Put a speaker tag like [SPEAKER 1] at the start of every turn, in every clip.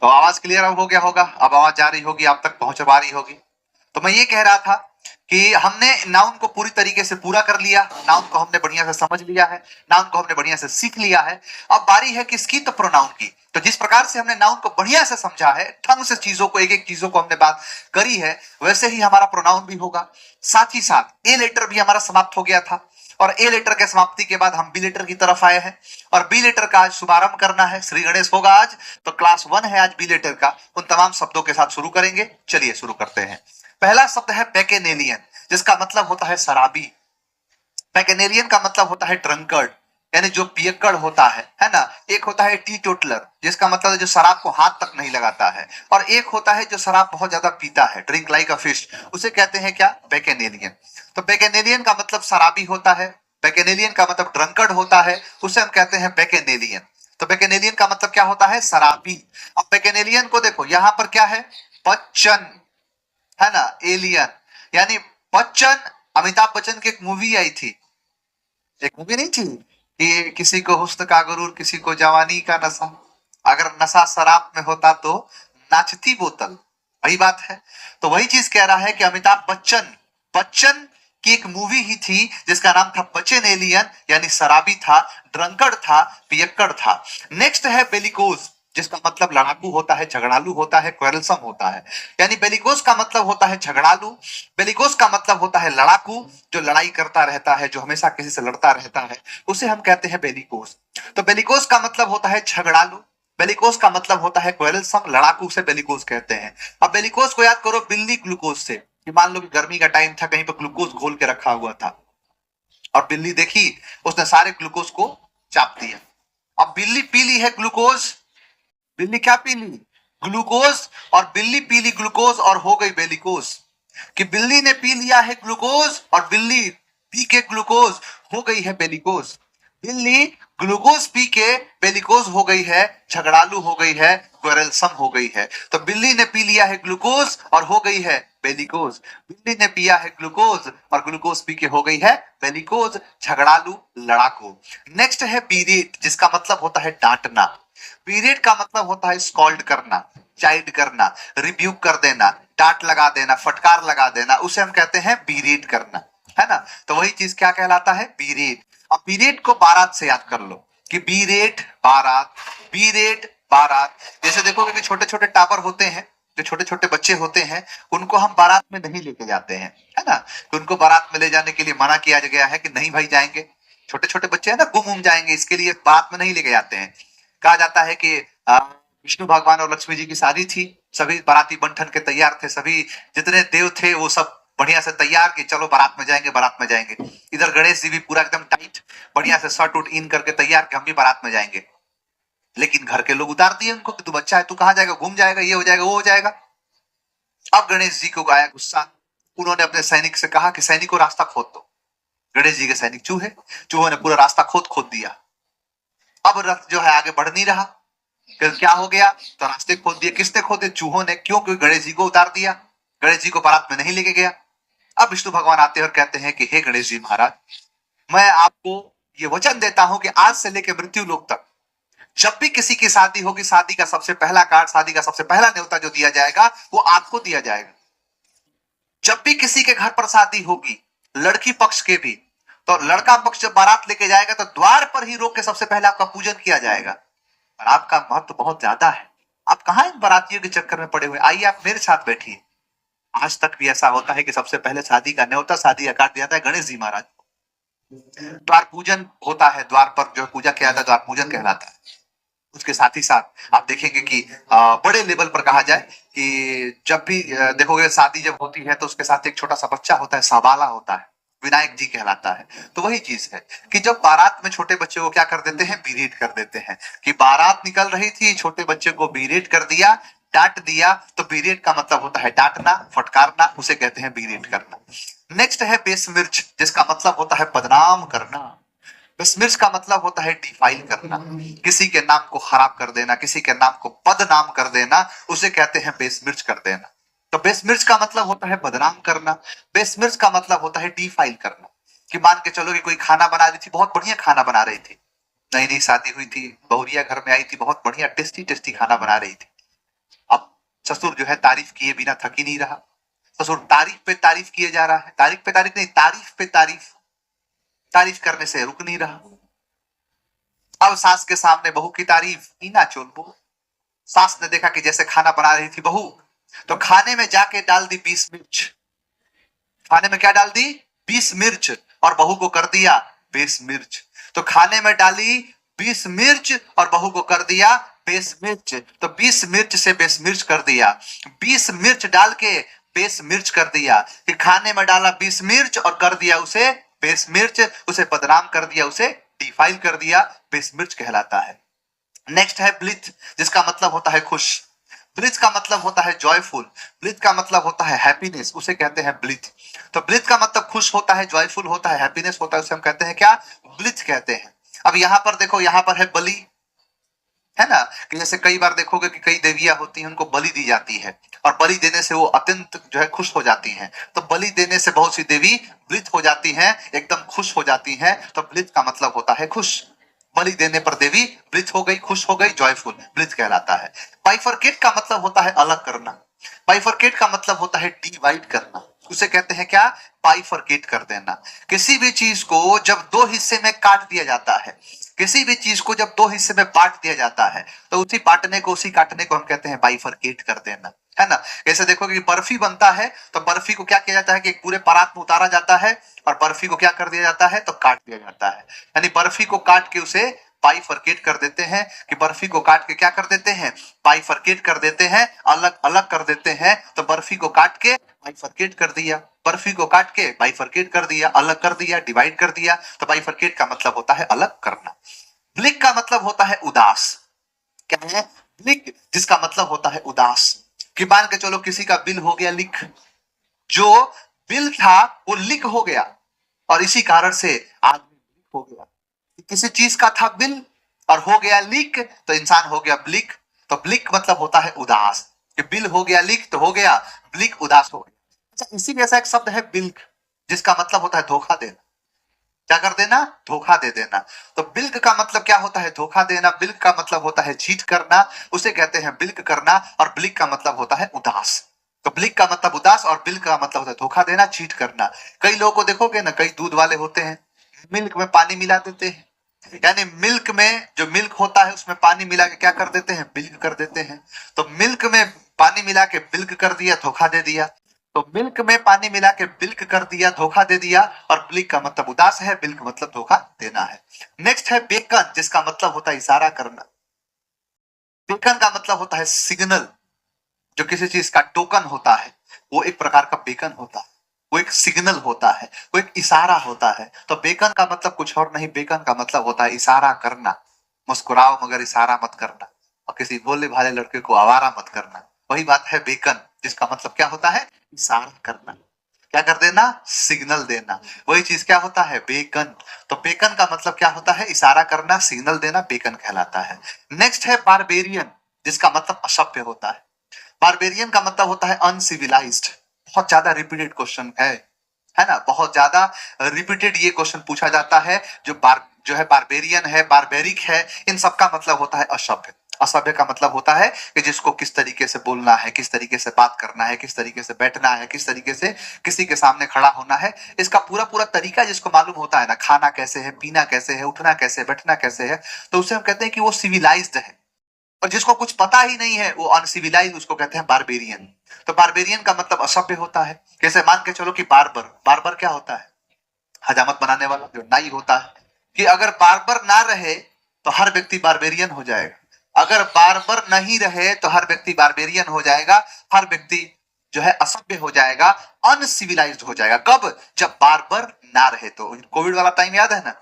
[SPEAKER 1] तो आवाज क्लियर अब हो गया होगा, अब आवाज जा रही होगी, आप तक पहुंच पा रही होगी। तो मैं ये कह रहा था कि हमने नाउन को पूरी तरीके से पूरा कर लिया, नाउन को हमने बढ़िया से समझ लिया है, नाउन को हमने बढ़िया से सीख लिया है। अब बारी है किसकी? तो प्रोनाउन की। तो जिस प्रकार से हमने नाउन को बढ़िया से समझा है, ढंग से चीजों को, एक एक चीजों को हमने बात करी है, वैसे ही हमारा प्रोनाउन भी होगा। साथ ही साथ ए लेटर भी हमारा समाप्त हो गया था, और ए लेटर के समाप्ति के बाद हम बी लेटर की तरफ आए हैं, और बी लेटर का आज शुभारंभ करना है। श्री गणेश होगा आज, तो क्लास 1 है आज बी लेटर का, उन तमाम शब्दों के साथ शुरू करेंगे। चलिए शुरू करते हैं। पहला शब्द है बैकेनेलियन, जिसका मतलब होता है शराबी। बैकेनेलियन का मतलब होता है ड्रंकर्ड, यानी जो पियक्कड़ होता है ना। एक होता है टी टोटलर, जिसका मतलब है जो शराब को हाथ तक नहीं लगाता है, और एक होता है जो शराब बहुत ज्यादा पीता है, ड्रिंक लाइक अ फिश, उसे कहते हैं क्या? बैकेनेलियन। तो बैकेनेलियन का मतलब शराबी होता है, बैकेनेलियन का मतलब ड्रंकर्ड होता है, उसे हम कहते हैं बैकेनेलियन। तो बैकेनेलियन का मतलब क्या होता है? शराबी। अब बैकेनेलियन को देखो, यहां पर क्या है? बच्चन, है ना, एलियन, यानी बच्चन। अमिताभ बच्चन की एक मूवी आई थी, एक मूवी नहीं थी कि किसी को हुस्न का गुरूर, किसी को जवानी का नशा, अगर नशा शराब में होता तो नाचती बोतल। वही बात है। तो वही चीज कह रहा है कि अमिताभ बच्चन, बच्चन की एक मूवी ही थी जिसका नाम था बच्चन एलियन, यानी शराबी था, ड्रंकर्ड था, पियक्कड़ था। नेक्स्ट है बेलिकोज, जिसका मतलब लड़ाकू होता है, झगड़ालू होता है, क्वेरलसम होता है। यानी बेलिकोज का मतलब होता है झगड़ालू, बेलिकोज का मतलब होता है लड़ाकू, जो लड़ाई करता रहता है, जो हमेशा किसी से लड़ता रहता है, उसे हम कहते हैं बेलिकोज। तो बेलिकोज का मतलब होता है झगड़ालू, बेलिकोज का मतलब होता है क्वेरलसम, लड़ाकू से बेलिकोज कहते हैं। अब बेलिकोज को याद करो बिल्ली ग्लूकोज से, कि मान लो कि गर्मी का टाइम था, कहीं पर ग्लूकोज घोल के रखा हुआ था, और बिल्ली देखी, उसने सारे ग्लूकोज को चाप दिया। अब बिल्ली पी ली है ग्लूकोज, बिल्ली क्या पी ली? ग्लूकोज, और बिल्ली पी ली ग्लूकोज और हो गई बेलिकोज। कि बिल्ली ने पी लिया है ग्लूकोज और बिल्ली पी के ग्लूकोज हो गई है बेलिकोज। बिल्ली ग्लूकोज पी के बेलिकोज हो गई है, झगड़ालू हो गई है, क्वेरलसम हो गई है। तो बिल्ली ने पी लिया है ग्लूकोज और हो गई है बेलिकोज, बिल्ली ने पिया है ग्लूकोज और ग्लूकोज पी के हो गई है बेलिकोज, झगड़ालू, लड़ाकू। नेक्स्ट है पीरियड, जिसका मतलब होता है डांटना। पीरियड का मतलब होता है स्कॉल्ड करना, चाइड करना, रिब्यूक कर देना, डांट लगा देना, फटकार लगा देना, उसे हम कहते हैं पीरियड करना, है ना। तो वही चीज क्या कहलाता है? पीरियड। अब पीरियड को बारात से याद कर लो, कि बीरेट बारात, बीरेट बारात। जैसे देखोगे कि छोटे छोटे टावर होते हैं, जो छोटे छोटे बच्चे होते हैं, उनको हम बारात में नहीं लेके जाते हैं, है ना। तो उनको बारात में ले जाने के लिए मना किया गया है कि नहीं भाई जाएंगे, छोटे छोटे बच्चे हैं ना, गुम जाएंगे, इसके लिए बारात में नहीं लेके जाते हैं। कहा जाता है कि विष्णु भगवान और लक्ष्मी जी की शादी थी, सभी बाराती बन ठन के तैयार थे, सभी जितने देव थे वो सब बढ़िया से तैयार कि चलो बारात में जाएंगे, बारात में जाएंगे। इधर गणेश जी भी पूरा एकदम टाइट बढ़िया से शर्ट उट इन करके तैयार कि हम भी बारात में जाएंगे। लेकिन घर के लोग उतार दिए उनको कि तू बच्चा है, तू कहाँ जाएगा, घूम जाएगा, ये हो जाएगा, वो हो जाएगा। अब गणेश जी को आया गुस्सा, उन्होंने अपने सैनिक से कहा कि सैनिकों रास्ता खोद दो। गणेश जी के सैनिक चूहे, चूहों ने पूरा रास्ता खोद खोद दिया। अब रथ जो है आगे बढ़ नहीं रहा। फिर क्या हो गया? तो रास्ते खोद दिए। किसने खोदे? चूहों ने। क्यों? क्योंकि गणेश जी को उतार दिया, गणेश जी को बारात में नहीं लेके गया। अब विष्णु भगवान आते हैं और कहते हैं कि हे गणेश जी महाराज, मैं आपको ये वचन देता हूं कि आज से लेकर मृत्यु लोक तक जब भी किसी की शादी होगी, शादी का सबसे पहला कार्ड, शादी का सबसे पहला न्योता जो दिया जाएगा वो आपको दिया जाएगा। जब भी किसी के घर पर शादी होगी, लड़की पक्ष के भी, तो लड़का पक्ष जब बारात लेके जाएगा तो द्वार पर ही रोक के सबसे पहले आपका पूजन किया जाएगा। और आपका महत्व बहुत ज्यादा है। आप कहां इन बारातियों के चक्कर में पड़े हुए? आइए आप मेरे साथ बैठिए। आज तक भी ऐसा होता है कि सबसे पहले शादी का न्योता, शादी का कार्ड दिया जाता है गणेश जी महाराज। द्वार पूजन होता है, द्वार पर जो पूजा किया जाता है द्वार पूजन कहलाता है। उसके साथ ही साथ आप देखेंगे कि बड़े लेवल पर कहा जाए कि जब भी देखोगे शादी जब होती है तो उसके साथ एक छोटा सा बच्चा होता है, साबाला होता है, विनायक जी कहलाता है। तो वही चीज है कि जब बारात में छोटे बच्चे को क्या कर देते हैं? बीरेट कर देते हैं। कि बारात निकल रही थी, छोटे बच्चे को बीरेट कर दिया, डांट दिया। तो बीरेट का मतलब होता है डांटना, फटकारना, उसे कहते हैं बीरेट करना। नेक्स्ट है बेसमिर्च, जिसका मतलब होता है बदनाम करना। बेसमिर्च का मतलब होता है डिफाइल करना, किसी के नाम को खराब कर देना, किसी के नाम को बदनाम कर देना, उसे कहते हैं बेसमिर्च कर देना। तो बेसमिर्च का मतलब होता है बदनाम करना, बेसमिर्च का मतलब होता है डिफाइल करना। कि मान के चलो कि कोई खाना बना रही थी, बहुत बढ़िया खाना बना रही थी, नई नई शादी हुई थी, बहुरिया घर में आई थी, बहुत बढ़िया टेस्टी टेस्टी खाना बना रही थी। ससुर जो है तारीफ किए बिना थक ही नहीं रहा। ससुर तारीफ पे तारीफ किए जा रहा है, तारीफ पे तारीफ नहीं, तारीफ पे तारीफ, तारीफ करने से रुक नहीं रहा। अब सास के सामने बहू की तारीफ ही ना चोल बहू। सास ने देखा कि जैसे खाना बना रही थी बहू, तो खाने में जाके डाल दी 20 मिर्च। खाने में क्या डाल दी? 20 मिर्च, और बहू को कर दिया 20 मिर्च। तो खाने में डाली 20 मिर्च और बहू को कर दिया 20 मिर्च। तो 20 मिर्च से 20 मिर्च कर दिया, 20 मिर्च डाल के 20 मिर्च कर दिया। कि खाने में डाला 20 मिर्च और कर दिया उसे 20 मिर्च, उसे बदनाम कर दिया, उसे डिफाइल कर दिया, 20 मिर्च कहलाता है। नेक्स्ट है ब्लिथ, जिसका मतलब होता है खुश। ब्लिथ का मतलब होता है जॉयफुल, ब्लिथ का मतलब होता है हैप्पीनेस, उसे कहते हैं ब्लिथ। तो ब्लिथ का मतलब खुश होता है, जॉयफुल होता है, हैप्पीनेस होता है, उसे हम कहते हैं क्या? ब्लिथ कहते हैं। अब यहां पर देखो, यहां पर है बलि, है ना, कि जैसे कई बार देखोगे कि कई देवियां होती हैं, उनको बलि दी जाती है और बलि देने से वो अत्यंत जो है खुश हो जाती हैं। तो बलि देने से बहुत सी देवी ब्लिथ हो जाती हैं, एकदम खुश हो जाती हैं। तो ब्लिथ का मतलब होता है खुश। बलि देने पर देवी ब्लिथ हो गई, खुश हो गई, जॉयफुल, ब्लिथ कहलाता है। बाइफरकेट का मतलब होता है अलग करना। बाइफरकेट का मतलब होता है डिवाइड करना, उसे कहते हैं क्या? बाइफरकेट कर देना। किसी भी चीज को जब दो हिस्से में काट दिया जाता है, किसी भी चीज को जब दो हिस्से में बांट दिया जाता है, तो उसी बांटने को, उसी काटने को हम कहते हैं बाइफरकेट कर देना, है ना। जैसे देखो कि बर्फी बनता है, तो बर्फी को क्या किया जाता है कि एक पूरे परात में उतारा जाता है और बर्फी को क्या कर दिया जाता है? तो काट दिया जाता है। यानी बर्फी को काट के उसे बाइफरकेट कर देते हैं, कि बर्फी को काट के क्या कर देते हैं? बाइफरकेट कर देते हैं, अलग अलग कर देते हैं। तो बर्फी को काट के बाइफरकेट कर दिया, बर्फी को काट के बाइफरकेट कर दिया, अलग कर दिया, डिवाइड कर दिया। तो बाइफरकेट का मतलब होता है अलग करना। ब्लिक का मतलब होता है उदास। क्या है? ब्लिक, जिसका मतलब होता है उदास। कि मान के चलो किसी का बिल हो गया लिक, जो बिल था वो लिक हो गया, और इसी कारण से आदमी ब्लिक हो गया। किसी चीज का था बिल और हो गया लीक, तो इंसान हो गया ब्लिक। तो ब्लिक मतलब होता है उदास, कि बिल हो गया लीक तो हो गया ब्लिक, उदास हो गया। अच्छा, इसी जैसा एक शब्द है बिल्क, जिसका मतलब होता है धोखा देना। क्या कर देना? धोखा दे देना। तो बिल्क का मतलब क्या होता है? धोखा देना। बिल्क का मतलब होता है चीट करना, उसे कहते हैं बिल्क करना। और ब्लिक का मतलब होता है उदास। तो ब्लिक का मतलब उदास और बिल्क का मतलब होता है धोखा देना, चीट करना। कई लोगों को देखोगे ना, कई दूध वाले होते हैं, मिल्क में पानी मिला देते हैं। यानी मिल्क में जो मिल्क होता है उसमें पानी मिला के क्या कर देते हैं? बिल्क कर देते हैं। तो मिल्क में पानी मिला के बिल्क कर दिया, धोखा दे दिया। तो मिल्क में पानी मिला के बिल्क कर दिया, धोखा दे दिया। और ब्लिक का मतलब उदास है, बिल्क मतलब धोखा देना है। नेक्स्ट है बेकन, जिसका मतलब होता है इशारा करना। बेकन का मतलब होता है सिग्नल। जो किसी चीज का टोकन होता है, वो एक प्रकार का बेकन होता है, वो एक सिग्नल होता है, वो एक इशारा होता है। तो बेकन का मतलब कुछ और नहीं, बेकन का मतलब होता है इशारा करना। मुस्कुराओ मगर इशारा मत करना, और किसी भोले भाले लड़के को आवारा मत करना। वही बात है बेकन, जिसका मतलब क्या होता है? इशारा करना। क्या कर देना? सिग्नल देना। वही चीज क्या होता है? बेकन। तो बेकन का मतलब क्या होता है? इशारा करना, सिग्नल देना, बेकन कहलाता है। नेक्स्ट है बारबेरियन, जिसका मतलब असभ्य होता है। बारबेरियन का मतलब होता है अनसिविलाइज्ड। बहुत ज्यादा रिपीटेड क्वेश्चन है ना, बहुत ज्यादा रिपीटेड ये क्वेश्चन पूछा जाता है। जो है बारबेरियन है, बारबेरिक है, इन सब का मतलब होता है असभ्य। असभ्य का मतलब होता है कि जिसको किस तरीके से बोलना है, किस तरीके से बात करना है, किस तरीके से बैठना है, किस तरीके से किसी के सामने खड़ा होना है, इसका पूरा पूरा तरीका जिसको मालूम होता है ना, खाना कैसे है, पीना कैसे है, उठना कैसे, बैठना कैसे है, तो उसे हम कहते हैं कि वो सिविलाइज्ड है। और जिसको कुछ पता ही नहीं है, वो अनसिविलाइज, उसको कहते हैं बारबेरियन। तो बारबेरियन का मतलब असभ्य होता है। जैसे मान के चलो कि बार्बर, बार्बर क्या होता है? हजामत बनाने वाला, जो नाई होता है। कि अगर बार्बर ना रहे तो हर व्यक्ति बारबेरियन हो जाएगा, अगर बार्बर नहीं रहे तो हर व्यक्ति बारबेरियन हो जाएगा, हर व्यक्ति जो है असभ्य हो जाएगा, अनसिविलाइज्ड हो जाएगा। कब? जब बार्बर ना रहे। तो कोविड वाला टाइम याद है ना,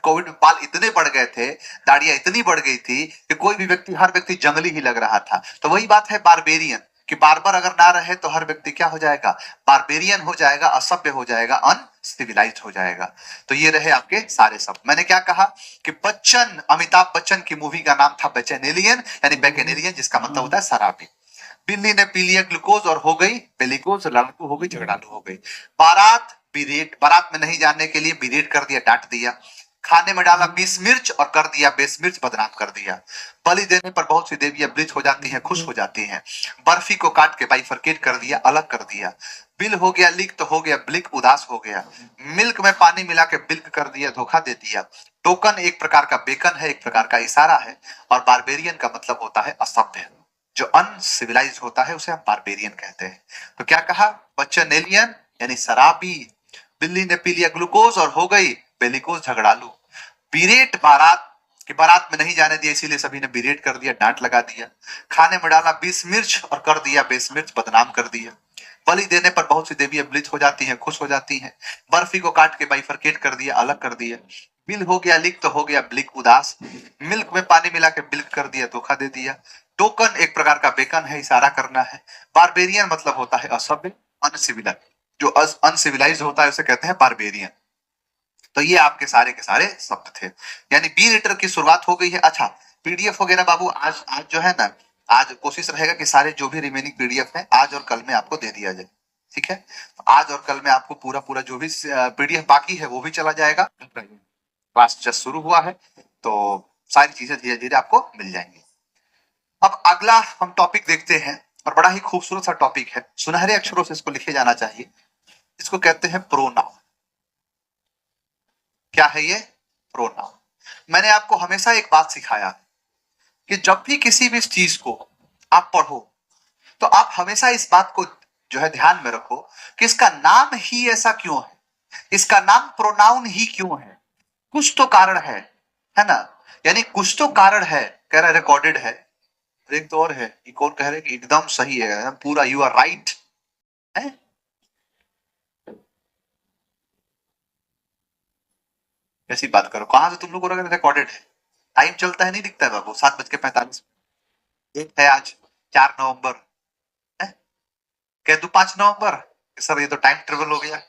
[SPEAKER 1] कोविड में बाल इतने बढ़ गए थे, दाढ़ियां इतनी बढ़ गई थी कि कोई भी व्यक्ति, हर व्यक्ति जंगली ही लग रहा था। तो वही बात है बारबेरियन, कि बार्बर अगर ना रहे तो हर व्यक्ति क्या हो जाएगा? बारबेरियन हो जाएगा, असभ्य हो जाएगा, अनसिविलाइज्ड हो जाएगा। तो ये रहे आपके सारे शब्द। मैंने क्या कहा कि बच्चन, अमिताभ बच्चन की मूवी का नाम था बैचेनेलियन, यानी बैकेनेलियन, जिसका मतलब होता है शराबी। बिल्ली ने पी लिया ग्लूकोज और हो गई बेलिकोज, लड़कू हो गई, झगड़ालू हो गई। बारात बिरेट, बारात में नहीं जाने के लिए बिरेट कर दिया, डांट दिया। खाने में डाला 20 मिर्च और कर दिया 20 मिर्च, बदनाम कर दिया। बलि देने पर बहुत सी देवियां ब्लिच हो जाती हैं, खुश हो जाती हैं। बर्फी को काट के बाइफरकेट कर दिया, अलग कर दिया। बिल हो गया लीक तो हो गया ब्लिक, उदास हो गया। मिल्क में पानी मिला के बिल्क कर दिया, धोखा दे दिया। टोकन एक प्रकार का बेकन है, एक प्रकार का इशारा है। और बारबेरियन का मतलब होता है असभ्य। जो अनसिविलाइज होता है उसे हम बारबेरियन कहते हैं। तो क्या कहा, बच्चन यानी शराबी। बिल्ली ने पी लिया ग्लूकोज और हो गई बेलिकोज, झगड़ालू। बिरेट बारात कि बारात में नहीं जाने दिया, इसीलिए सभी ने बिरेट कर दिया, डांट लगा दिया। खाने में डाला 20 मिर्च और कर दिया 20 मिर्च, बदनाम कर दिया। बलि देने पर बहुत सी देवियां ब्लिच हो जाती हैं, खुश हो जाती हैं। बर्फी को काट के बाइफरकेट कर दिया, अलग कर दिया। बिल हो गया लीक तो हो गया ब्लिक, उदास। मिल्क में पानी मिला के बिल्क कर दिया, धोखा दे दिया। टोकन एक प्रकार का बेकन है, इशारा करना है। बारबेरियन मतलब होता है असभ्य, अनसिविलाइज। जो अनसिविलाइज होता है उसे कहते हैं बारबेरियन। तो ये आपके सारे के सारे शब्द थे, यानी बी लेटर की शुरुआत हो गई है। अच्छा, पीडीएफ वगैरह बाबू आज आज जो है ना, आज कोशिश रहेगा कि सारे जो भी रिमेनिंग पीडीएफ है आज और कल में आपको दे दिया जाए। ठीक है, तो आज और कल में आपको पूरा पूरा जो भी पीडीएफ बाकी है वो भी चला जाएगा। क्लास जस्ट शुरू हुआ है तो सारी चीजें धीरे धीरे आपको मिल जाएंगी। अब अगला हम टॉपिक देखते हैं, और बड़ा ही खूबसूरत सा टॉपिक है, सुनहरे अक्षरों से इसको लिखे जाना चाहिए। इसको कहते हैं प्रोनाउन। क्या है ये? प्रोनाउन। मैंने आपको हमेशा एक बात सिखाया कि जब भी किसी भी चीज को आप पढ़ो तो आप हमेशा इस बात को जो है ध्यान में रखो कि इसका नाम ही ऐसा क्यों है, इसका नाम प्रोनाउन ही क्यों है। कुछ तो कारण है ना, यानी कुछ तो कारण है। कह रहा रिकॉर्डेड है, एक तो और है, एक और कह रहे कि एकदम सही है, पूरा यू आर राइट है। ऐसी बात करो, कहां से तुम लोग को रिकॉर्डेड है? टाइम चलता है, नहीं दिखता है बाबू, 7:45 एक है आज, 4 नवंबर है। कह दू 5 नवंबर, सर ये तो टाइम ट्रेवल हो गया।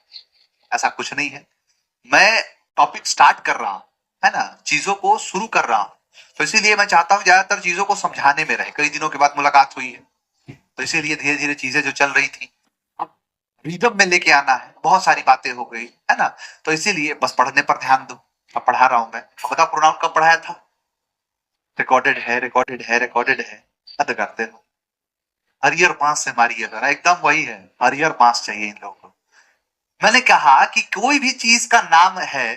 [SPEAKER 1] ऐसा कुछ नहीं है, मैं टॉपिक स्टार्ट कर रहा हूं, है ना, चीजों को शुरू कर रहा हूं। तो इसीलिए मैं चाहता हूं ज्यादातर चीजों को समझाने में रहे। कई दिनों के बाद मुलाकात हुई है, तो इसीलिए धीरे धीरे चीजें जो चल रही थी अब रिदम में लेके आना है। बहुत सारी बातें हो गई है ना, तो इसीलिए बस पढ़ने पर ध्यान दो। अब पढ़ा रहा हूं मैं। अब बताओ प्रोनाउन कब पढ़ाया था? रिकॉर्डेड है, रिकॉर्डेड है, रिकॉर्डेड है। हद करते हो, हरियर बांस से मारिए जरा, एकदम वही है, हरियर बांस चाहिए इन लोगों को। मैंने कहा कि कोई भी चीज का नाम है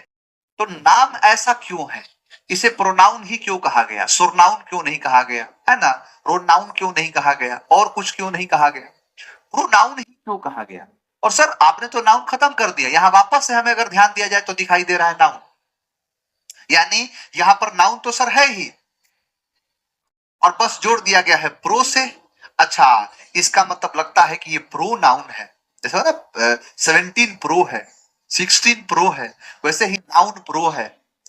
[SPEAKER 1] तो नाम ऐसा क्यों है, इसे प्रोनाउन ही क्यों कहा गया, सुरनाउन क्यों नहीं कहा गया, है ना, प्रोनाउन क्यों नहीं कहा गया, और कुछ क्यों नहीं कहा गया, प्रोनाउन ही क्यों कहा गया। और सर आपने तो नाउन खत्म कर दिया, यहां वापस से हमें अगर ध्यान दिया जाए तो दिखाई दे रहा है नाउन, यानी यहां पर नाउन तो सर है ही, और बस जोड़ दिया गया है प्रो से। अच्छा, इसका मतलब लगता है कि ये प्रो नाउन है। जैसे ना 17 प्रो है, 16 प्रो है, वैसे ही नाउन प्रो है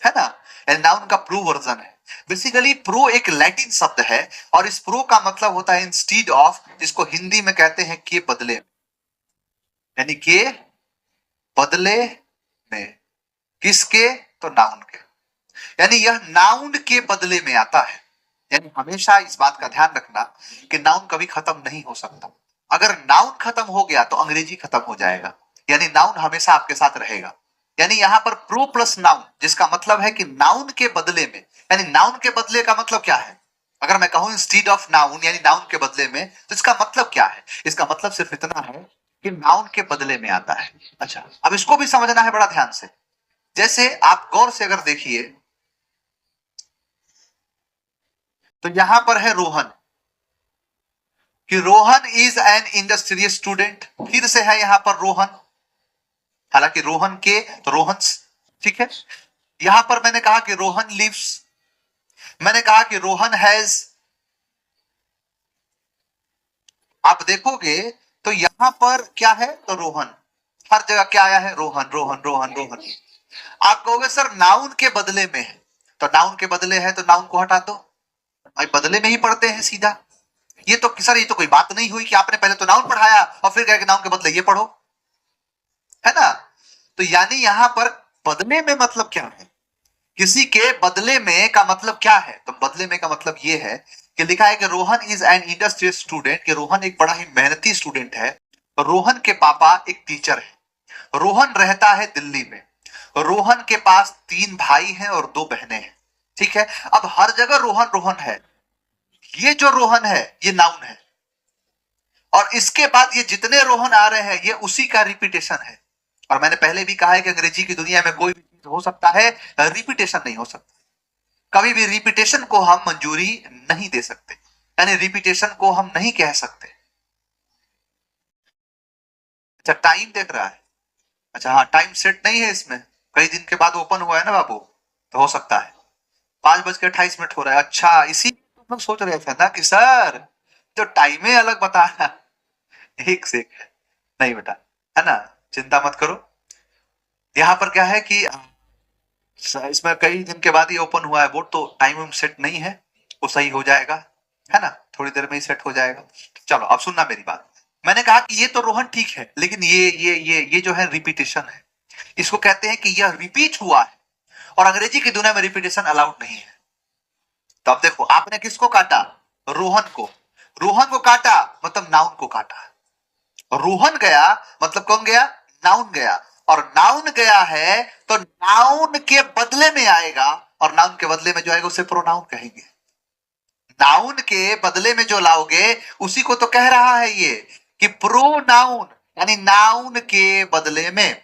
[SPEAKER 1] ना, नाउन का प्रो वर्जन है। बेसिकली प्रो एक लैटिन शब्द है, और इस प्रो का मतलब होता है इंस्टीड ऑफ, जिसको हिंदी में कहते हैं के बदले, यानी के बदले में, किसके? तो नाउन के, यानी यह नाउन के बदले में आता है। यानी हमेशा इस बात का ध्यान रखना कि नाउन कभी खत्म नहीं हो सकता। अगर नाउन खत्म हो गया तो अंग्रेजी खत्म हो जाएगा, यानी नाउन हमेशा आपके साथ रहेगा। यानी यहां पर प्रो प्लस नाउन, जिसका मतलब है कि नाउन के बदले में, यानी नाउन के बदले का मतलब क्या है? अगर मैं कहूं इंस्टीड ऑफ नाउन, यानी नाउन के बदले में, तो इसका मतलब क्या है? इसका मतलब सिर्फ इतना है कि नाउन के बदले में आता है। अच्छा, अब इसको भी समझना है बड़ा ध्यान से। जैसे आप गौर से अगर देखिए तो यहां पर है रोहन, कि Rohan is an industrial student. फिर से है यहां पर रोहन, हालांकि रोहन के तो रोहन, ठीक है। यहां पर मैंने कहा कि रोहन लिव्स, मैंने कहा कि रोहन हैज। आप देखोगे तो यहां पर क्या है? तो रोहन। हर जगह क्या आया है? रोहन, रोहन, रोहन, रोहन। आप कहोगे सर नाउन के बदले में है, तो नाउन के बदले है तो नाउन को हटा दो, भाई बदले में ही पढ़ते हैं सीधा। ये तो सर ये तो कोई बात नहीं हुई कि आपने पहले तो नाउन पढ़ाया और फिर कह के नाउन के बदले ये पढ़ो, है ना। तो यानी यहां पर बदले में मतलब क्या है, किसी के बदले में का मतलब क्या है? तो बदले में का मतलब ये है कि लिखा है कि Rohan is an industrial student, कि रोहन एक बड़ा ही मेहनती स्टूडेंट है। रोहन के पापा एक टीचर है। रोहन रहता है दिल्ली में। रोहन के पास 3 भाई हैं और 2 बहनें हैं, ठीक है। अब हर जगह रोहन रोहन है, ये जो रोहन है ये नाउन है, और इसके बाद ये जितने रोहन आ रहे हैं ये उसी का रिपीटेशन है। और मैंने पहले भी कहा है कि अंग्रेजी की दुनिया में कोई भी चीज हो सकता है, रिपीटेशन नहीं हो सकता। कभी भी रिपीटेशन को हम मंजूरी नहीं दे सकते, यानी रिपीटेशन को हम नहीं कह सकते। अच्छा, टाइम देख रहा है। अच्छा हाँ, टाइम सेट नहीं है इसमें, कई दिन के बाद ओपन हुआ है ना बाबू, तो हो सकता है। 5:28 हो रहा है। अच्छा, इसी तुम लोग सोच रहे थे ना कि सर जो टाइम है अलग बता रहा। एक से नहीं बेटा, है ना, चिंता मत करो। यहाँ पर क्या है कि इसमें कई दिन के बाद ही ओपन हुआ है बोर्ड, तो टाइम सेट नहीं है, वो सही हो जाएगा, है ना, थोड़ी देर में ही सेट हो जाएगा। चलो अब सुनना मेरी बात। मैंने कहा कि ये तो रोहन ठीक है, लेकिन ये जो है रिपीटेशन है, इसको कहते हैं कि यह रिपीट हुआ है, और अंग्रेजी की दुनिया में रिपीटेशन अलाउड नहीं है। तो अब देखो, आपने किसको काटा? रोहन को। रोहन को काटा मतलब नाउन को काटा। रोहन गया मतलब कौन गया? नाउन गया। और नाउन गया है तो नाउन के बदले में आएगा, और नाउन के बदले में जो आएगा उसे प्रोनाउन कहेंगे। नाउन के बदले में जो लाओगे उसी को तो कह रहा है ये कि प्रोनाउन, यानी नाउन के बदले में,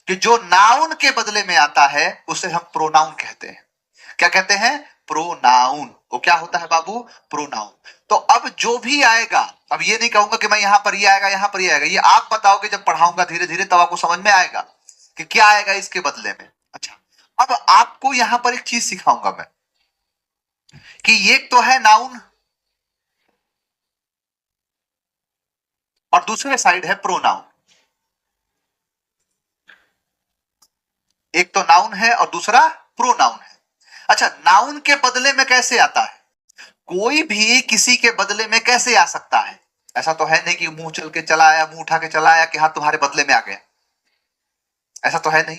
[SPEAKER 1] कि जो नाउन के बदले में आता है उसे हम प्रोनाउन कहते हैं। क्या कहते हैं? प्रोनाउन। वो क्या होता है बाबू? प्रोनाउन। तो अब जो भी आएगा, अब ये नहीं कहूंगा कि मैं यहां पर ये आएगा यहां पर ये आएगा, ये आप बताओगे जब पढ़ाऊंगा धीरे धीरे, तब आपको समझ में आएगा कि क्या आएगा इसके बदले में। अच्छा, अब आपको यहां पर एक चीज सिखाऊंगा मैं कि ये तो है नाउन और दूसरे साइड है प्रोनाउन। एक तो नाउन है और दूसरा प्रोनाउन है। अच्छा, नाउन के बदले में कैसे आता है? कोई भी किसी के बदले में कैसे आ सकता है? ऐसा तो है नहीं कि मुंह चल के चला आया, मुंह उठा के चला आया कि हाँ तुम्हारे बदले में आ गया, ऐसा तो है नहीं।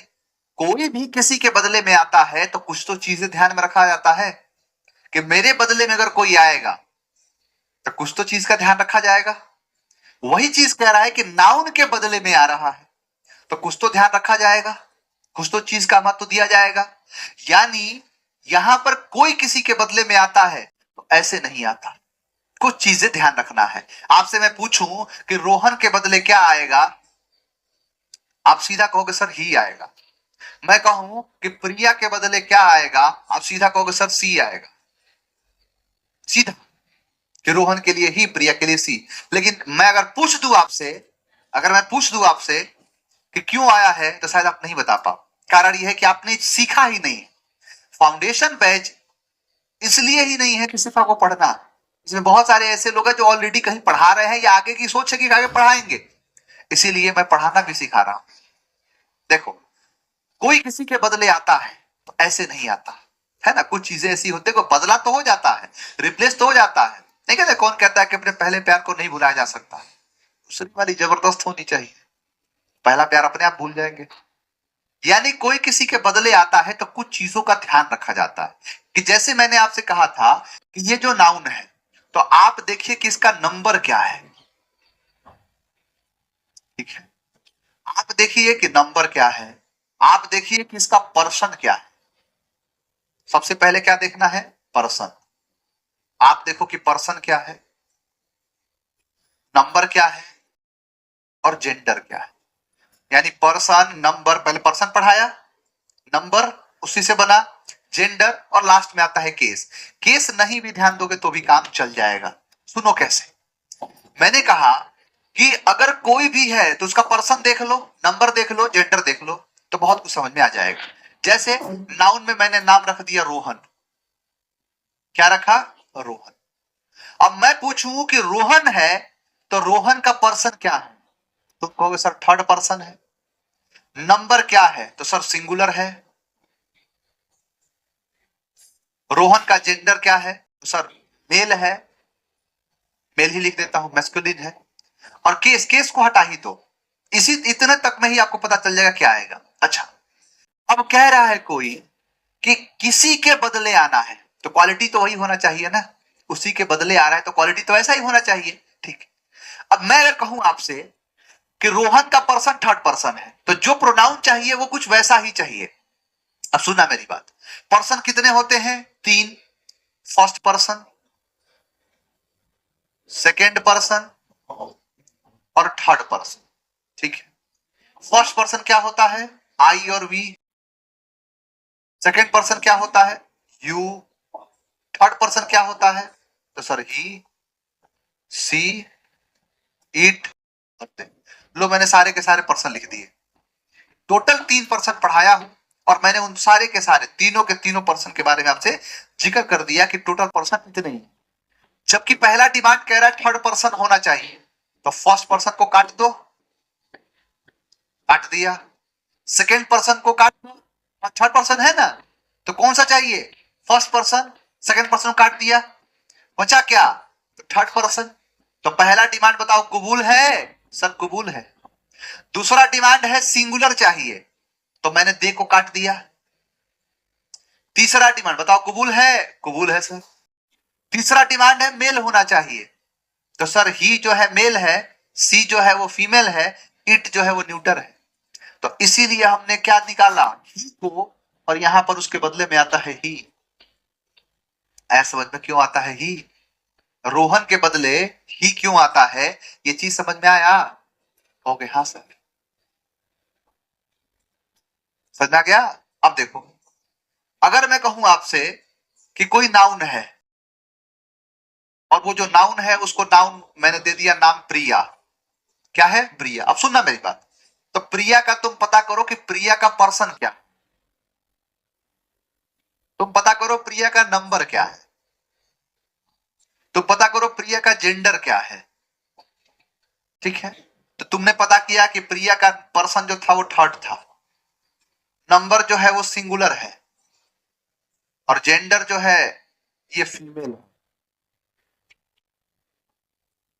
[SPEAKER 1] कोई भी किसी के बदले में आता है तो कुछ तो चीजें ध्यान में रखा जाता है कि मेरे बदले में अगर कोई आएगा तो कुछ तो चीज का ध्यान रखा जाएगा। वही चीज कह रहा है कि नाउन के बदले में आ रहा है तो कुछ तो ध्यान रखा जाएगा, कुछ तो चीज का महत्व दिया जाएगा। यानी यहां पर कोई किसी के बदले में आता है तो ऐसे नहीं आता, कुछ चीजें ध्यान रखना है। आपसे मैं पूछूं कि रोहन के बदले क्या आएगा, आप सीधा कहोगे सर ही आएगा। मैं कहूं कि प्रिया के बदले क्या आएगा, आप सीधा कहोगे सर सी आएगा, सीधा, कि रोहन के लिए ही, प्रिया के लिए सी। लेकिन मैं अगर पूछ दूं आपसे, अगर मैं पूछ दूं आपसे कि क्यों आया है, तो शायद आप नहीं बता पाओ। कारण यह है कि आपने सीखा ही नहीं। फाउंडेशन बैच इसलिए ही नहीं है कि सिर्फ आपको पढ़ना, इसमें बहुत सारे ऐसे लोग हैं जो ऑलरेडी कहीं पढ़ा रहे हैं या आगे की सोच है कि आगे पढ़ाएंगे, इसीलिए मैं पढ़ाना भी सिखा रहा हूं। देखो, कोई किसी के बदले आता है तो ऐसे नहीं आता, है ना। कुछ चीजें ऐसी होती है, को बदला तो हो जाता है, रिप्लेस तो हो जाता है। नहीं कहते, कौन कहता है कि अपने पहले प्यार को नहीं भुलाया जा सकता? दूसरी वाली जबरदस्त होनी चाहिए, पहला प्यार अपने आप भूल जाएंगे। यानी कोई किसी के बदले आता है तो कुछ चीजों का ध्यान रखा जाता है, कि जैसे मैंने आपसे कहा था कि ये जो नाउन है, तो आप देखिए कि इसका नंबर क्या है, ठीक है। आप देखिए कि नंबर क्या है, आप देखिए कि इसका पर्सन क्या है। सबसे पहले क्या देखना है? पर्सन। आप देखो कि पर्सन क्या है, नंबर क्या है, और जेंडर क्या है। यानी पर्सन, नंबर, पहले पर्सन पढ़ाया, नंबर उसी से बना, जेंडर, और लास्ट में आता है केस। केस नहीं भी ध्यान दोगे तो भी काम चल जाएगा। सुनो कैसे। मैंने कहा कि अगर कोई भी है तो उसका पर्सन देख लो, नंबर देख लो, जेंडर देख लो, तो बहुत कुछ समझ में आ जाएगा। जैसे नाउन में मैंने नाम रख दिया रोहन, क्या रखा? रोहन। अब मैं पूछूं कि रोहन है तो रोहन का पर्सन क्या है, तो कहोगे सर थर्ड पर्सन है। नंबर क्या है, तो सर सिंगुलर है। रोहन का जेंडर क्या है, तो सर मेल है, मेल ही लिख देता हूं, मैस्कुलिन है। और केस, केस को हटा ही दो, इसी इतने तक में ही आपको पता चल जाएगा क्या आएगा। अच्छा, अब कह रहा है कोई कि किसी के बदले आना है, तो क्वालिटी तो वही होना चाहिए ना, उसी के बदले आ रहा है तो क्वालिटी तो ऐसा ही होना चाहिए, ठीक। अब मैं अगर कहूं आपसे कि रोहन का पर्सन थर्ड पर्सन है, तो जो प्रोनाउन चाहिए वो कुछ वैसा ही चाहिए। अब सुनना मेरी बात, पर्सन कितने होते हैं? 3, फर्स्ट पर्सन, सेकेंड पर्सन और थर्ड पर्सन। ठीक है, फर्स्ट पर्सन क्या होता है? आई और वी। सेकेंड पर्सन क्या होता है? यू। थर्ड पर्सन क्या होता है? तो सर ही, सी, इट। लो, मैंने सारे के सारे पर्सन लिख दिए। टोटल 3 पर्सन पढ़ाया हूं और मैंने उन सारे के सारे तीनों के तीनों पर्सन के बारे में आपसे जिक्र कर दिया कि टोटल पर्सन इतने ही। जबकि पहला डिमांड कह रहा है थर्ड पर्सन होना चाहिए, तो फर्स्ट पर्सन को काट दो, काट दिया। सेकेंड पर्सन को काट दो, थर्ड पर्सन है ना, तो कौन सा चाहिए? First person. सेकेंड पर्सन को काट दिया, बचा क्या? तो थर्ड पर्सन। तो पहला डिमांड बताओ कबूल है? सर कबूल है। दूसरा डिमांड है सिंगुलर चाहिए, तो मैंने दे को काट दिया। तीसरा डिमांड बताओ कबूल है? कबूल है सर। तीसरा डिमांड है मेल होना चाहिए, तो सर ही जो है मेल है, सी जो है वो फीमेल है, इट जो है वो न्यूटर है। तो इसीलिए हमने क्या निकाला? ही को, और यहां पर उसके बदले में आता है ही। ऐसा समझ में क्यों आता है ही? रोहन के बदले ही क्यों आता है? ये चीज समझ में आया? ओके, हाँ सर, समझ में आ गया। अब देखो, अगर मैं कहूं आपसे कि कोई नाउन है और वो जो नाउन है उसको नाउन मैंने दे दिया नाम प्रिया। क्या है? प्रिया। अब सुनना मेरी बात, तो प्रिया का तुम पता करो कि प्रिया का पर्सन क्या, तुम पता करो प्रिया का नंबर क्या है, तुम पता करो प्रिया का जेंडर क्या है। ठीक है, तो तुमने पता किया कि प्रिया का पर्सन जो था वो थर्ड था, नंबर जो है वो सिंगुलर है, और जेंडर जो है ये फीमेल है।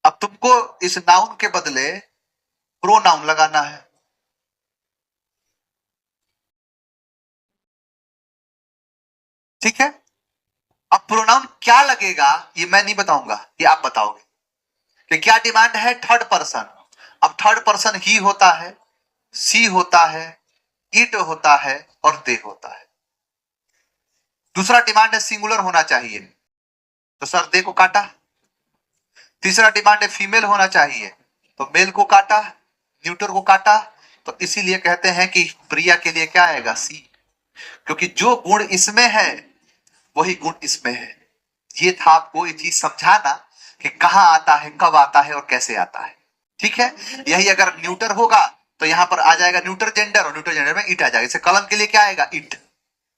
[SPEAKER 1] अब तुमको इस नाउन के बदले प्रोनाउन लगाना है। ठीक है, अब प्रोनाउन क्या लगेगा ये मैं नहीं बताऊंगा, ये आप बताओगे कि क्या डिमांड है? Third person. अब थर्ड पर्सन ही होता है, सी होता है, इट होता है और दे होता है। दूसरा डिमांड है सिंगुलर होना चाहिए, तो सर दे को काटा। तीसरा डिमांड है फीमेल होना चाहिए, तो मेल को काटा, न्यूटर को काटा। तो इसीलिए कहते हैं कि प्रिया के लिए क्या आएगा? सी, क्योंकि जो गुण इसमें है वही गुण इसमें है। ये था आपको ये चीज समझाना कि कहां आता है, कब आता है और कैसे आता है। ठीक है, यही अगर न्यूटर होगा तो यहां पर आ जाएगा न्यूटर जेंडर, और न्यूटर जेंडर में इट आ जाएगा। इसे कलम के लिए क्या आएगा? इट।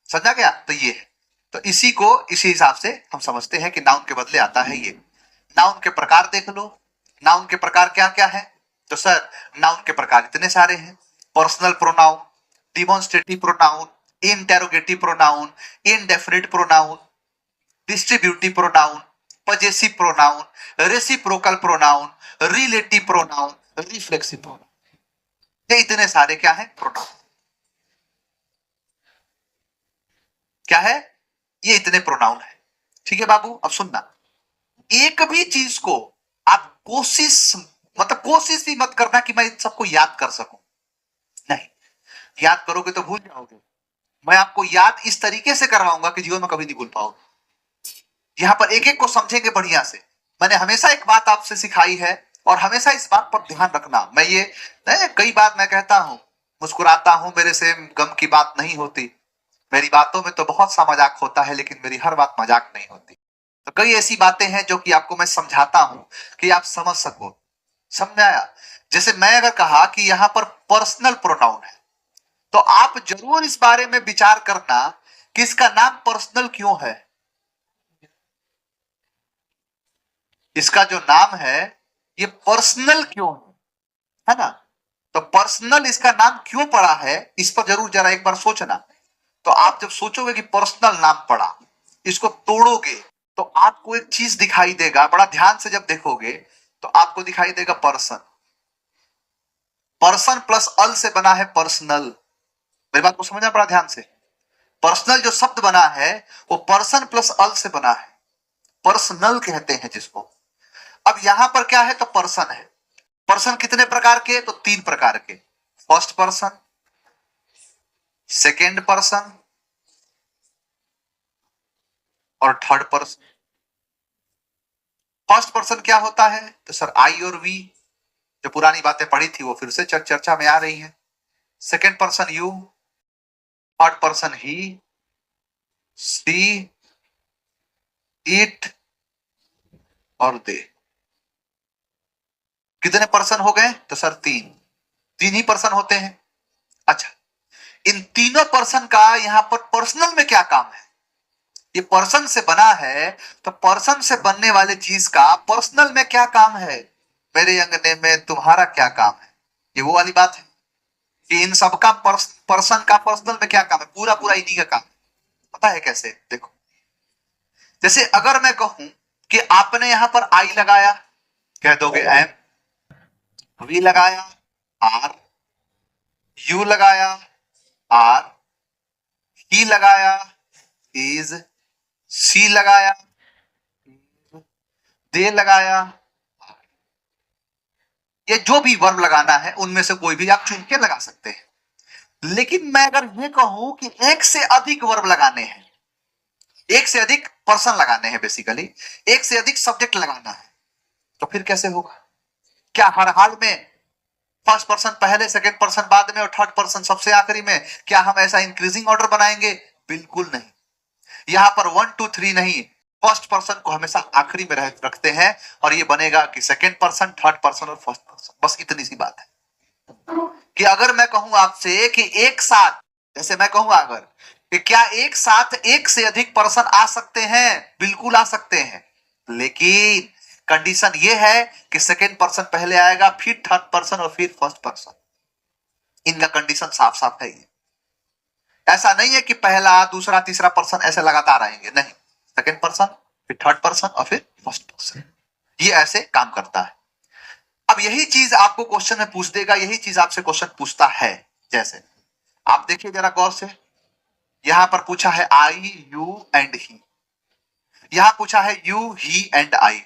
[SPEAKER 1] समझा गया? तो ये है, तो इसी को इसी हिसाब से हम समझते हैं कि नाउन के बदले आता है ये। नाउन के प्रकार देख लो, नाउन के प्रकार क्या क्या है? तो सर नाउन के प्रकार इतने सारे हैं। Personal pronoun, demonstrative pronoun, interrogative pronoun, indefinite pronoun, distributive pronoun, possessive pronoun, reciprocal pronoun, relative pronoun, reflexive pronoun. ये इतने सारे क्या है? प्रोनाउन। क्या है? ये इतने प्रोनाउन है। ठीक है बाबू, अब सुनना, एक भी चीज को आप कोशिश, मतलब कोशिश भी मत करना कि मैं इन सबको याद कर सकूं। नहीं, याद करोगे तो भूल जाओगे। मैं आपको याद इस तरीके से करवाऊंगा कि जीवन में कभी नहीं भूल पाओगे। यहां पर एक एक को समझेंगे बढ़िया से। मैंने हमेशा एक बात आपसे सिखाई है और हमेशा इस बात पर ध्यान रखना। मैं ये कई बार मैं कहता हूं, मुस्कुराता हूं, मेरे से गम की बात नहीं होती, मेरी बातों में तो बहुत सा मजाक होता है, लेकिन मेरी हर बात मजाक नहीं होती। तो कई ऐसी बातें हैं जो कि आपको मैं समझाता हूं कि आप समझ सको। समझ में आया? जैसे मैं अगर कहा कि यहां पर पर्सनल प्रोनाउन है, तो आप जरूर इस बारे में विचार करना कि इसका नाम पर्सनल क्यों है। इसका जो नाम है ये पर्सनल क्यों है ना? तो पर्सनल इसका नाम क्यों पड़ा है, इस पर जरूर जरा एक बार सोचना। तो आप जब सोचोगे कि पर्सनल नाम पड़ा, इसको तोड़ोगे तो आपको एक चीज दिखाई देगा। बड़ा ध्यान से जब देखोगे तो आपको दिखाई देगा पर्सन। पर्सन प्लस अल से बना है पर्सनल। मेरी बात को समझना बड़ा ध्यान से। पर्सनल जो शब्द बना है वो पर्सन प्लस अल से बना है, पर्सनल कहते हैं जिसको। अब यहां पर क्या है? तो पर्सन है, पर्सन कितने प्रकार के? तो 3 प्रकार के, फर्स्ट पर्सन, सेकेंड पर्सन और थर्ड पर्सन। फर्स्ट पर्सन क्या होता है? तो सर आई और वी, जो पुरानी बातें पढ़ी थी वो फिर से चर्चा में आ रही है। Second person you, third person he, she, it और दे। कितने पर्सन हो गए? तो सर 3 ही पर्सन होते हैं। अच्छा, इन तीनों पर्सन का यहां पर पर्सनल में क्या काम है? ये पर्सन से बना है, तो पर्सन से बनने वाले चीज का पर्सनल में क्या काम है? मेरे अंगने में तुम्हारा क्या काम है? ये वो वाली बात है कि इन सबका पर्सन का पर्सनल में क्या काम है? पूरा पूरा इन्हीं का काम है। पता है कैसे? देखो, जैसे अगर मैं कहूं कि आपने यहां पर आई लगाया, कह दोगे एम, वी लगाया आर, यू लगाया आर, ही लगाया इज, सी लगाया, दे लगाया। ये जो भी वर्ब लगाना है उनमें से कोई भी आप चुन के लगा सकते हैं। लेकिन मैं अगर ये कहूं कि एक से अधिक वर्ब लगाने हैं, एक से अधिक पर्सन लगाने हैं, बेसिकली एक से अधिक सब्जेक्ट लगाना है, तो फिर कैसे होगा? क्या हर हाल में फर्स्ट पर्सन पहले, सेकंड पर्सन बाद में और थर्ड पर्सन सबसे आखिरी में? क्या हम ऐसा इंक्रीजिंग ऑर्डर बनाएंगे? बिल्कुल नहीं। यहां पर 1 2 3 नहीं, फर्स्ट पर्सन को हमेशा आखिरी में रखते हैं और ये बनेगा कि सेकंड पर्सन, थर्ड पर्सन और फर्स्ट पर्सन। बस इतनी सी बात है कि अगर मैं कहूं आपसे कि एक साथ, जैसे मैं कहूंगा अगर कि क्या एक साथ एक से अधिक पर्सन आ सकते हैं? बिल्कुल आ सकते हैं, लेकिन कंडीशन ये है कि सेकंड पर्सन पहले आएगा, फिर थर्ड पर्सन और फिर फर्स्ट पर्सन। इनका कंडीशन साफ साफ है। ये ऐसा नहीं है कि पहला, दूसरा, तीसरा पर्सन ऐसे लगातार आएंगे, नहीं। सेकंड पर्सन, फिर थर्ड पर्सन और फिर फर्स्ट पर्सन, ये ऐसे काम करता है। अब यही चीज आपको क्वेश्चन में पूछ देगा, यही चीज आपसे क्वेश्चन पूछता है। जैसे आप देखिए जरा गौर से, यहां पर पूछा है आई, यू एंड ही, यहां पूछा है you, he and I,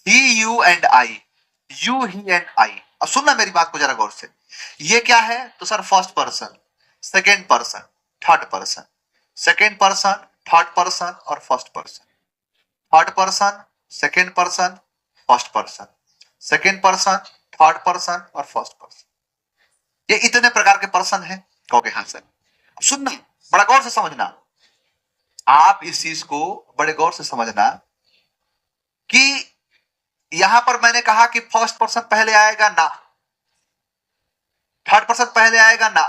[SPEAKER 1] he, you and I, you, he and आई। अब सुनना मेरी बात को जरा गौर से, ये क्या है? तो sir first person, second person, third person, second person, third person और first person, third person, second person, first person, second person, third person और फर्स्ट पर्सन। ये इतने प्रकार के पर्सन हैं। कहोगे हाँ सर। सुनना, बड़ा गौर से समझना, आप इस चीज को बड़े गौर से समझना कि यहां पर मैंने कहा कि फर्स्ट पर्सन पहले आएगा ना, थर्ड पर्सन पहले आएगा ना,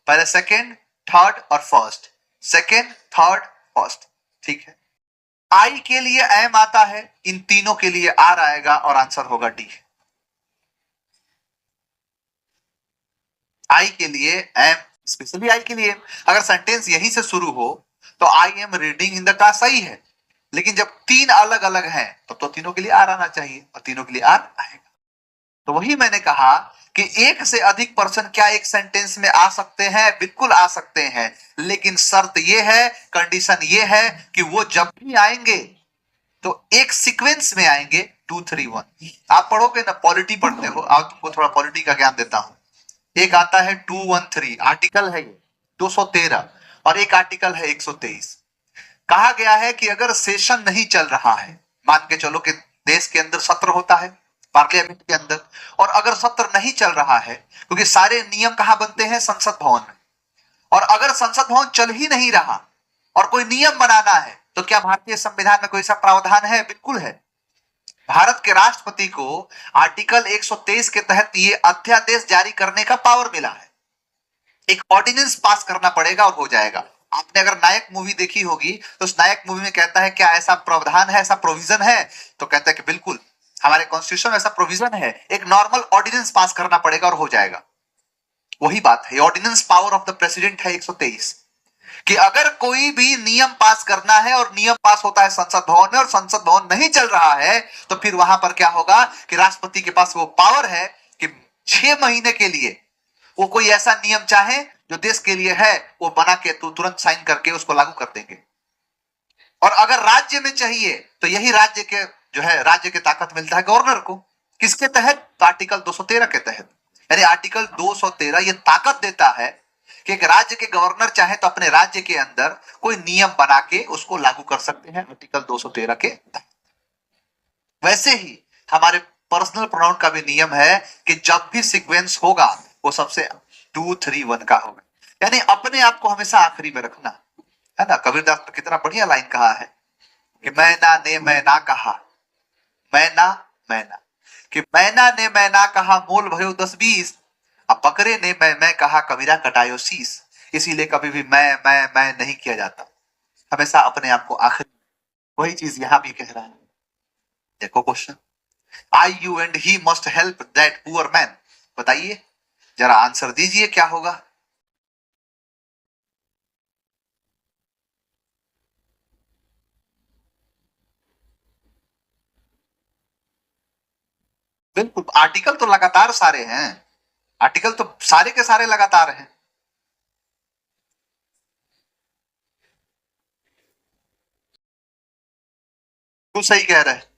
[SPEAKER 1] पहले सेकेंड, थर्ड और फर्स्ट, सेकेंड, थर्ड, फर्स्ट, ठीक है। आई के लिए एम आता है, इन तीनों के लिए आर आएगा और आंसर होगा डी। आई के लिए एम, स्पेशली आई के लिए, अगर सेंटेंस यहीं से शुरू हो तो I am reading in the class सही है, लेकिन जब 3 अलग अलग हैं तो तीनों के लिए आर आना चाहिए और तीनों के लिए आर आएगा। तो वही मैंने कहा कि एक से अधिक पर्सन क्या एक सेंटेंस में आ सकते हैं? बिल्कुल आ सकते हैं, लेकिन शर्त यह है, कंडीशन यह है कि वो जब भी आएंगे तो एक सीक्वेंस में आएंगे, 2 3 1। आप पढ़ोगे ना, पॉलिटी पढ़ते हो, आप तुमको थोड़ा पॉलिटी का ज्ञान देता हूं। एक आता है 213, आर्टिकल है ये 213, और एक आर्टिकल है 123। कहा गया है कि अगर सेशन नहीं चल रहा है, मान के चलो कि देश के अंदर सत्र होता है, पार्लियामेंट के अंदर, और अगर सत्र नहीं चल रहा है, क्योंकि सारे नियम कहां बनते हैं? संसद भवन में, और अगर संसद भवन चल ही नहीं रहा और कोई नियम बनाना है, तो क्या भारतीय संविधान में कोई ऐसा प्रावधान है? बिल्कुल है। भारत के राष्ट्रपति को आर्टिकल 123 के तहत ये अध्यादेश जारी करने का पावर मिला है। एक ऑर्डिनेंस पास करना पड़ेगा और हो जाएगा। आपने अगर नायक मूवी देखी होगी तो उस नायक मूवी में कहता है क्या ऐसा प्रावधान है, ऐसा प्रोविजन है? तो कहता है कि बिल्कुल, हमारे कॉन्स्टिट्यूशन में ऐसा प्रोविजन है, एक नॉर्मल ऑर्डिनेंस पास करना पड़ेगा और हो जाएगा। वही बात है, ordinance power of the president है 123, कि अगर कोई भी नियम पास करना है और नियम पास होता है संसद भवन में और संसद भवन नहीं चल रहा है, तो फिर वहां पर क्या होगा कि राष्ट्रपति के पास वो पावर है कि 6 महीने के लिए वो कोई ऐसा नियम चाहे जो देश के लिए है, वो बना के तुरंत साइन करके उसको लागू कर देंगे। और अगर राज्य में चाहिए तो यही राज्य के जो है, राज्य के ताकत मिलता है गवर्नर को किसके तहत? तो आर्टिकल 213 के तहत। यानी आर्टिकल 213 ये ताकत देता है कि एक राज्य के गवर्नर चाहे तो अपने राज्य के अंदर कोई नियम बना के उसको लागू कर सकते हैं आर्टिकल 213 के तहत। वैसे ही हमारे पर्सनल प्रोनाउन का भी नियम है कि जब भी सीक्वेंस होगा वो सबसे 2 3 1 का होगा, यानी अपने आप को हमेशा आखिरी में रखना है ना। कबीरदास ने कितना बढ़िया लाइन कहा है कि मैना ने मैना कहा, मैना मैना, कि मैना ने मैना कहा मोल भयो 10-20, अब बकरे ने मैं कहा कबीरा कटायो शीस। इसीलिए कभी भी मैं नहीं किया जाता, हमेशा अपने आप को आखिरी। वही चीज यहां भी कह रहा है। देखो question, I you and he must help that poor man. बताइए जरा आंसर दीजिए क्या होगा। बिल्कुल, आर्टिकल तो लगातार सारे हैं, आर्टिकल तो सारे के सारे लगातार हैं। तो सही कह रहे हैं।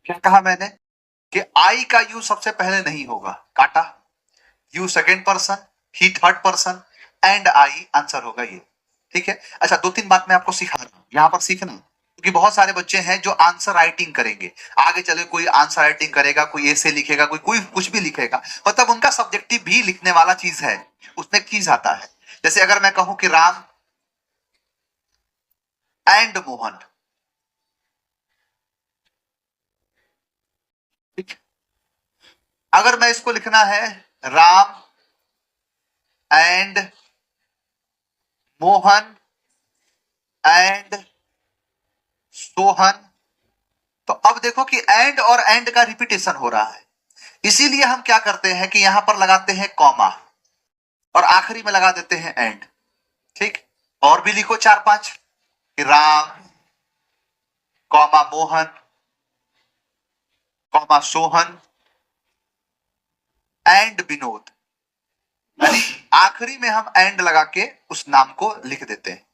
[SPEAKER 1] क्या कहा मैंने कि आई का यू सबसे पहले नहीं होगा, काटा। You second person, he third person, and I answer होगा ये। ठीक है। अच्छा, 2-3 बात मैं आपको सिखा रहा हूं, यहां पर सीखना, क्योंकि बहुत सारे बच्चे हैं जो आंसर राइटिंग करेंगे। आगे चले कोई आंसर राइटिंग करेगा, कोई ऐसे लिखेगा, कोई कोई कुछ भी लिखेगा, मतलब उनका सब्जेक्टिव भी लिखने वाला चीज है, उसमें चीज आता है। जैसे अगर मैं कहूं कि राम एंड मोहन, ठीक। अगर मैं इसको लिखना है राम एंड मोहन एंड सोहन, तो अब देखो कि एंड और एंड का रिपीटेशन हो रहा है, इसीलिए हम क्या करते हैं कि यहां पर लगाते हैं कॉमा और आखिरी में लगा देते हैं एंड। ठीक। और भी लिखो 4-5, Ram comma Mohan comma Sohan and Vinod, यानी आखिरी में हम एंड लगा के उस नाम को लिख देते हैं।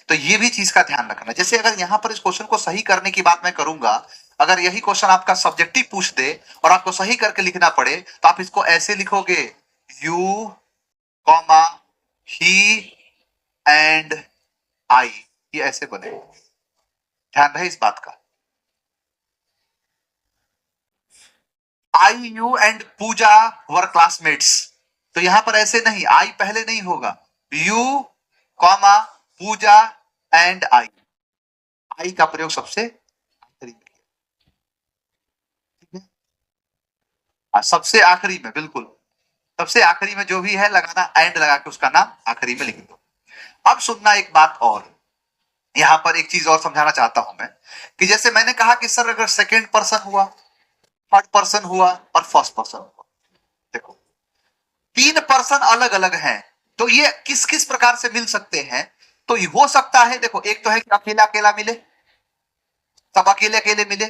[SPEAKER 1] तो ये भी चीज का ध्यान रखना। जैसे अगर यहां पर इस क्वेश्चन को सही करने की बात मैं करूंगा, अगर यही क्वेश्चन आपका सब्जेक्टिव पूछ दे और आपको सही करके लिखना पड़े, तो आप इसको ऐसे लिखोगे, you comma he and I, ये ऐसे बने। ध्यान रहे इस बात का। I you and Pooja were classmates, तो यहां पर ऐसे नहीं, आई पहले नहीं होगा, you comma Pooja and I का प्रयोग सबसे आखिरी में किया। ठीक है। सबसे आखिरी में, बिल्कुल सबसे आखिरी में जो भी है लगाना, एंड लगा के उसका नाम आखिरी में लिख दो। अब सुनना एक बात और, यहां पर एक चीज और समझाना चाहता हूं मैं, कि जैसे मैंने कहा कि सर अगर सेकेंड पर्सन हुआ, थर्ड पर्सन हुआ और फर्स्ट पर्सन हुआ, देखो 3 पर्सन अलग अलग हैं, तो ये किस किस प्रकार से मिल सकते हैं? तो ये हो सकता है, देखो एक तो है कि अकेला अकेला मिले, सब अकेले अकेले मिले,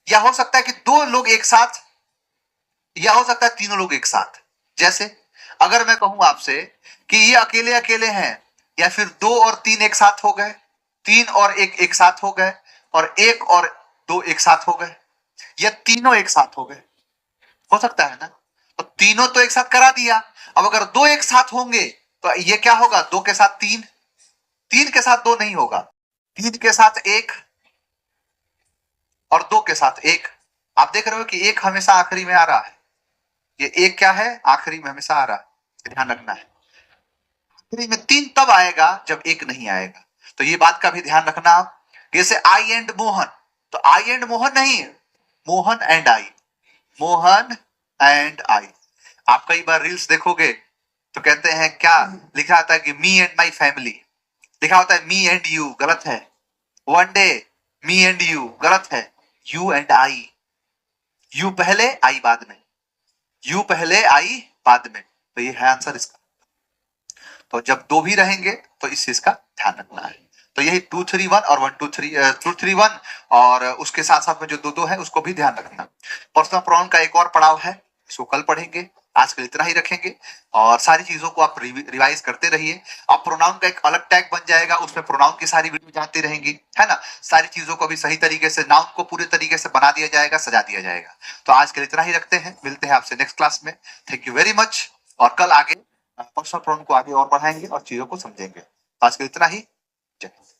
[SPEAKER 1] या हो सकता है कि 2 लोग एक साथ, या हो सकता है तीनों लोग एक साथ। जैसे अगर मैं कहूं आपसे कि ये अकेले अकेले हैं, या फिर 2 और 3 एक साथ हो गए, 3 और 1 एक साथ हो गए, और 1 और 2 एक साथ हो गए, या तीनों एक साथ हो गए, हो सकता है ना। तो तीनों तो एक साथ करा दिया, अब अगर 2 एक साथ होंगे तो ये क्या होगा, 2 के साथ 3, 3 के साथ 2 नहीं होगा, 3 के साथ 1 और 2 के साथ 1। आप देख रहे हो कि 1 हमेशा आखिरी में आ रहा है, ये 1 क्या है, आखिरी में हमेशा आ रहा है, ध्यान रखना है। आखिरी में 3 तब आएगा जब 1 नहीं आएगा, तो ये बात का भी ध्यान रखना आप। जैसे आई एंड मोहन, तो आई एंड मोहन नहीं, Mohan and I, Mohan and I. आप कई बार रील्स देखोगे तो कहते हैं क्या लिखा होता है कि मी एंड माई फैमिली, लिखा होता है मी एंड यू, गलत है। One day me and you, गलत है। यू एंड आई, यू पहले आई बाद में, यू पहले आई बाद में, तो ये है आंसर इसका। तो जब दो भी रहेंगे तो इस चीज का ध्यान रखना है। तो यही 2-3-1 और 2-3-1 और उसके साथ साथ में जो दो है उसको भी ध्यान रखना। पर्सनल प्रोनाउन का एक और पड़ाव है, इसको कल पढ़ेंगे, आज के लिए इतना ही रखेंगे। और सारी चीजों को आप रिवाइज करते रहिए। अब प्रोनाउन का एक अलग टैग बन जाएगा, उसमें प्रोनाउन की सारी वीडियो जाती रहेंगी, है ना। सारी चीजों को भी सही तरीके से, नाउन को पूरे तरीके से बना दिया जाएगा, सजा दिया जाएगा। तो आज के लिए इतना ही रखते हैं, मिलते हैं आपसे नेक्स्ट क्लास में। Thank you very much. और कल आगे पर्सनल प्रोनाउन को आगे और बढ़ाएंगे और चीजों को समझेंगे। आज के लिए इतना ही। जय हिंद।